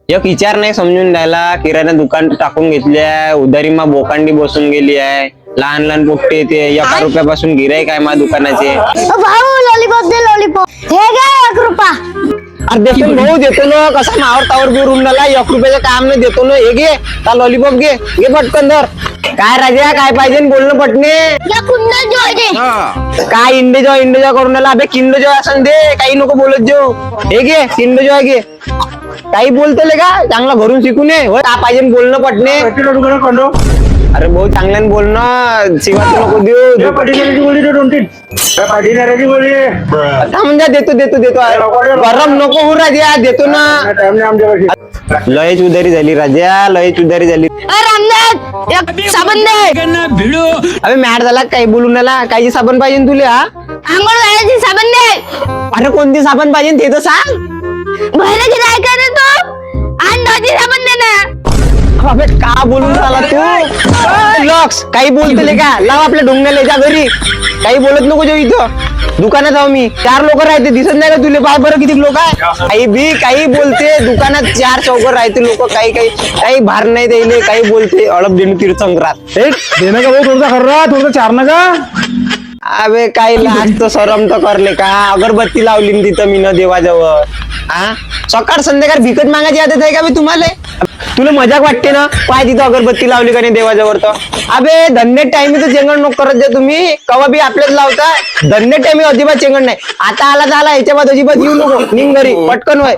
एक विचार नाही समजून राहिला. किराणा दुकान टाकून घेतली आहे, उधारीमा बोकांडी बसून गेली आहे. लहान लहान पोट्टे ते 1 रुपयापासून गिराईक आहे मा दुकानाचे. भाऊ लॉलीपॉप दे लॉलीपॉप. हे घे 1 रुपया. अरे देतो भाऊ, देतो ना. कसा मावर तावर घेऊन रूम झाला. 1 रुपयाचं काम नाही, देतो ना. हे घे का लॉलीपॉप घे पटकन धर. काय राजा काय पाहिजे बोलणं पटणे. या कुंडा जॉय दे. काय इंडे जॉय करून राहिला. अबे किंड जॉय असं दे. काही नको बोलत जेव. हे घे किंड जॉय घे. काही बोलतले का चांगला घरून शिकून ये. काय पाहिजे बोलणं पटणे. अरे भाऊ चांगल्याने बोलणं. शिवाय नको देऊ. म्हणजे देतो गरम नको हो राजा. देतो ना. लयच उधारी झाली राजा, लयच उधारी झाली. रामनाथ एक साबण दे. अबे मॅट झाला काही बोलून राहिला. कायची साबण पाहिजे तुला. आंघोळ घालायची साबण दे. अरे कोणती साबण पाहिजे ते तर सांग. बहिणीची काय करे तू. अंदाजी साबण दे ना. अबे का बोलून राहिला तू. लक्ष काही बोलतले का. लाव आपल्या ढोंगण्याला जा घरी. काही बोलत नको जो इथं दुकानात आहो मी. 4 लोक राहते दिसत नाही का तुले. पाय बरं किती लोक आहे. काही बोलते दुकानात 4 चौघ राहते लोक. काही भार नाही द्यायले. काही बोलते अळप देणं तीर्थंकरात देणं का भाऊ थोडसा खर्रा थोडसा चार का. अबे काही लाज तर सरम तर करले का. अगरबत्ती लावली न तिथं मी न देवाजवळ. हा सकाळ संध्याकाळ भिकत मागायची आदत आहे का बे तुम्हाला. तुला मजाक वाटते ना. पाय तिथं अगरबत्ती लावली का नाही देवाजवळ तर. अबे धंदे टाइमी तर चेंगण नको करत जा तुम्ही. कवा बी आपल्याच लावता. धंदे टाइमी अजिबात चेंगण नाही. आता आला तर आला. याच्या बाद अजिबात येऊ नको. निघ घरी पटकन वय.